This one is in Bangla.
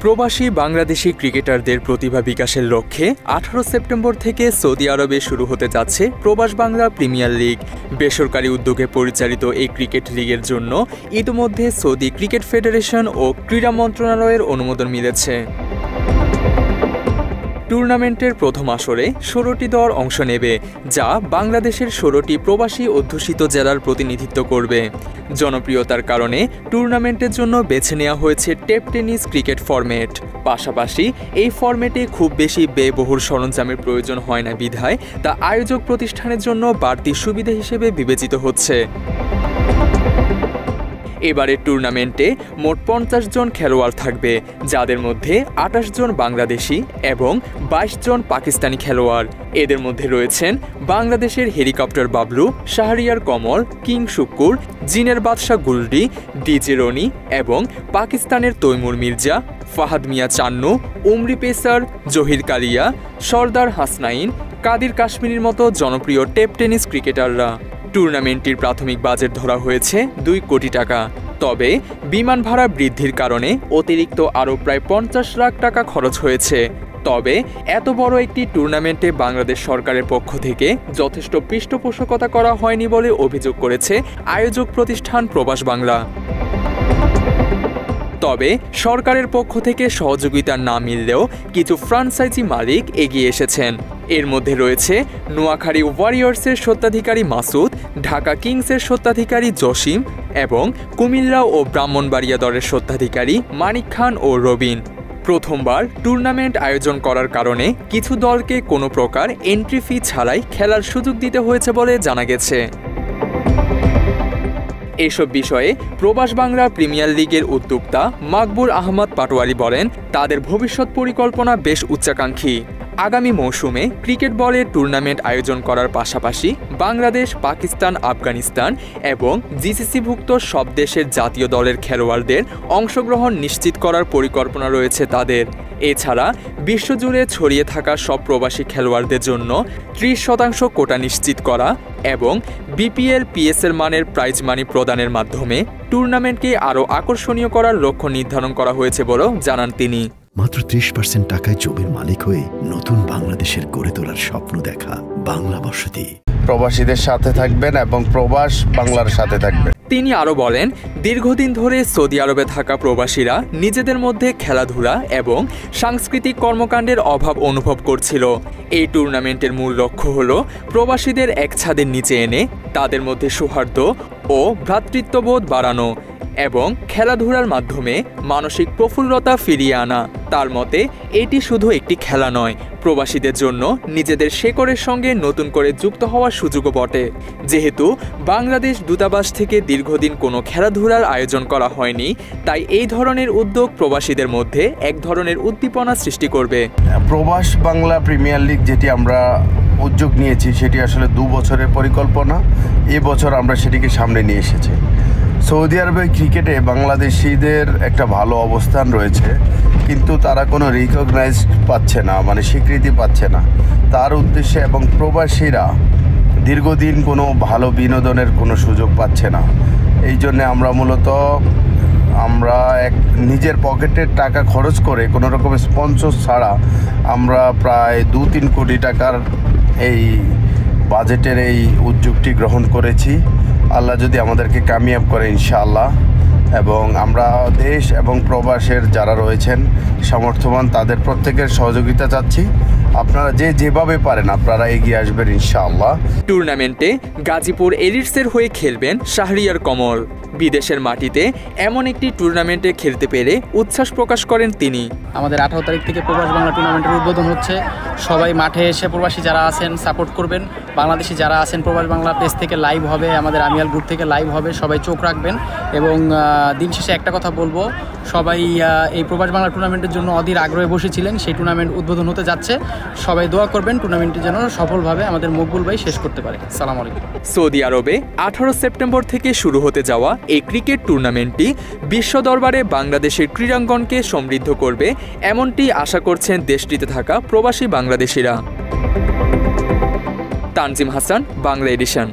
প্রবাসী বাংলাদেশি ক্রিকেটারদের প্রতিভা বিকাশের লক্ষ্যে 18 সেপ্টেম্বর থেকে সৌদি আরবে শুরু হতে যাচ্ছে প্রবাস বাংলা প্রিমিয়ার লিগ। বেসরকারি উদ্যোগে পরিচালিত এই ক্রিকেট লিগের জন্য ইতিমধ্যে সৌদি ক্রিকেট ফেডারেশন ও ক্রীড়া মন্ত্রণালয়ের অনুমোদন মিলেছে। টুর্নামেন্টের প্রথম আসরে 16টি দল অংশ নেবে, যা বাংলাদেশের 16টি প্রবাসী অধ্যুষিত জেলার প্রতিনিধিত্ব করবে। জনপ্রিয়তার কারণে টুর্নামেন্টের জন্য বেছে নেওয়া হয়েছে টেপ টেনিস ক্রিকেট ফরম্যাট। পাশাপাশি এই ফরম্যাটে খুব বেশি ব্যয়বহুল সরঞ্জামের প্রয়োজন হয় না বিধায় তা আয়োজক প্রতিষ্ঠানের জন্য বাড়তি সুবিধা হিসেবে বিবেচিত হচ্ছে। এবারের টুর্নামেন্টে মোট 50 জন খেলোয়াড় থাকবে, যাদের মধ্যে 28 জন বাংলাদেশি এবং 22 জন পাকিস্তানি খেলোয়াড়। এদের মধ্যে রয়েছেন বাংলাদেশের হেলিকপ্টার বাবলু, শাহরিয়ার কমল, কিং শুক্কুর, জিনের বাদশাহ গুলডি, ডিজে রনি এবং পাকিস্তানের তৈমুর মির্জা, ফাহাদ মিয়া চান্নু, উমরি পেসার, জহির কালিয়া, সর্দার হাসনাইন, কাদির কাশ্মীরির মতো জনপ্রিয় টেপ টেনিস ক্রিকেটাররা। টুর্নামেন্টটির প্রাথমিক বাজেট ধরা হয়েছে 2 কোটি টাকা। তবে বিমান ভাড়া বৃদ্ধির কারণে অতিরিক্ত আরও প্রায় 50 লাখ টাকা খরচ হয়েছে। তবে এত বড় একটি টুর্নামেন্টে বাংলাদেশ সরকারের পক্ষ থেকে যথেষ্ট পৃষ্ঠপোষকতা করা হয়নি বলে অভিযোগ করেছে আয়োজক প্রতিষ্ঠান প্রবাস বাংলা। তবে সরকারের পক্ষ থেকে সহযোগিতা না মিললেও কিছু ফ্রাঞ্চাইজি মালিক এগিয়ে এসেছেন। এর মধ্যে রয়েছে নোয়াখালী ওয়ারিয়র্সের স্বত্বাধিকারী মাসুদ, ঢাকা কিংসের স্বত্বাধিকারী জসিম এবং কুমিল্লা ও ব্রাহ্মণবাড়িয়া দলের স্বত্বাধিকারী মানিক খান ও রবিন। প্রথমবার টুর্নামেন্ট আয়োজন করার কারণে কিছু দলকে কোনো প্রকার এন্ট্রি ফি ছাড়াই খেলার সুযোগ দিতে হয়েছে বলে জানা গেছে। এসব বিষয়ে প্রবাস বাংলা প্রিমিয়ার লিগের উদ্যোক্তা মাকবুল আহমদ পাটোয়ারি বলেন, তাদের ভবিষ্যৎ পরিকল্পনা বেশ উচ্চাকাঙ্ক্ষী। আগামী মৌসুমে ক্রিকেট বলের টুর্নামেন্ট আয়োজন করার পাশাপাশি বাংলাদেশ, পাকিস্তান, আফগানিস্তান এবং জিসিসিভুক্ত সব দেশের জাতীয় দলের খেলোয়াড়দের অংশগ্রহণ নিশ্চিত করার পরিকল্পনা রয়েছে তাদের। এছাড়া বিশ্বজুড়ে ছড়িয়ে থাকা সব প্রবাসী খেলোয়াড়দের জন্য 30% কোটা নিশ্চিত করা এবং বিপিএল, পিএসএল মানের প্রাইজ মানি প্রদানের মাধ্যমে টুর্নামেন্টকে আরও আকর্ষণীয় করার লক্ষ্য নির্ধারণ করা হয়েছে বলেও জানান তিনি। মাত্র 30% টাকায় জমির মালিক হয়ে নতুন বাংলাদেশের গড়ে তোলার স্বপ্ন দেখা বাংলা বসতি। প্রবাসীদের সাথে থাকবেন এবং প্রবাস বাংলার সাথে থাকবেন। তিনি আরও বলেন, দীর্ঘদিন ধরে সৌদি আরবে থাকা প্রবাসীরা নিজেদের মধ্যে খেলাধুলা এবং সাংস্কৃতিক কর্মকাণ্ডের অভাব অনুভব করছিল। এই টুর্নামেন্টের মূল লক্ষ্য হল প্রবাসীদের এক ছাদের নিচে এনে তাদের মধ্যে সৌহার্দ্য ও ভ্রাতৃত্ববোধ বাড়ানো এবং খেলাধুলার মাধ্যমে মানসিক প্রফুল্লতা ফিরিয়ে আনা। তার মতে এটি শুধু একটি খেলা নয়, প্রবাসীদের জন্য নিজেদের শেকড়ের সঙ্গে নতুন করে যুক্ত হওয়ার সুযোগও বটে। যেহেতু বাংলাদেশ দূতাবাস থেকে দীর্ঘদিন কোনো খেলাধুলার আয়োজন করা হয়নি, তাই এই ধরনের উদ্যোগ প্রবাসীদের মধ্যে এক ধরনের উদ্দীপনা সৃষ্টি করবে। প্রবাস বাংলা প্রিমিয়ার লিগ যেটি আমরা উদ্যোগ নিয়েছি, সেটি আসলে 2 বছরের পরিকল্পনা। এবছর আমরা সেটিকে সামনে নিয়ে এসেছি। সৌদি আরবের ক্রিকেটে বাংলাদেশিদের একটা ভালো অবস্থান রয়েছে, কিন্তু তারা কোনো রিকগনাইজ পাচ্ছে না, মানে স্বীকৃতি পাচ্ছে না। তার উদ্দেশ্যে এবং প্রবাসীরা দীর্ঘদিন কোনো ভালো বিনোদনের কোনো সুযোগ পাচ্ছে না। এই জন্যে আমরা মূলত নিজের পকেটের টাকা খরচ করে কোনো রকমের স্পন্সর ছাড়া আমরা প্রায় 2-3 কোটি টাকার এই বাজেটের এই উদ্যোগটি গ্রহণ করেছি। আল্লাহ যদি আমাদেরকে কামিয়াব করে ইনশাআল্লাহ, এবং আমরা দেশ এবং প্রবাসের যারা রয়েছেন সামর্থ্যবান তাদের প্রত্যেকের সহযোগিতা চাচ্ছি। আপনারা যেভাবে পারেন আপনারা এগিয়ে আসবেন ইনশাআল্লাহ। টুর্নামেন্টে গাজীপুর এলিটসের হয়ে খেলবেন শাহরিয়ার কমল। বিদেশের মাটিতে এমন একটি টুর্নামেন্টে খেলতে পেরে উচ্ছ্বাস প্রকাশ করেন তিনি। আমাদের 18 তারিখ থেকে প্রবাস বাংলা টুর্নামেন্টের উদ্বোধন হচ্ছে। সবাই মাঠে এসে প্রবাসী যারা আছেন সাপোর্ট করবেন। বাংলাদেশি যারা আছেন প্রবাস বাংলা পেজ থেকে লাইভ হবে, আমাদের আমিয়াল গ্রুপ থেকে লাইভ হবে, সবাই চোখ রাখবেন। এবং দিন শেষে একটা কথা বলবো, সবাই এই প্রবাস বাংলা টুর্নামেন্টের জন্য অধীর আগ্রহে বসেছিলেন। সেই টুর্নামেন্ট উদ্বোধন হতে যাচ্ছে, সবাই দোয়া করবেন টুর্নামেন্টটি যেন সফলভাবে আমাদের মকবুল ভাই শেষ করতে পারে। আসসালামু আলাইকুম। সৌদি আরবে 18 সেপ্টেম্বর থেকে শুরু হতে যাওয়া এই ক্রিকেট টুর্নামেন্টটি বিশ্ব দরবারে বাংলাদেশের ক্রীড়াঙ্গনকে সমৃদ্ধ করবে, এমনটি আশা করছেন দেশটিতে থাকা প্রবাসী বাংলাদেশিরা। তানজিম হাসান, বাংলা এডিশন।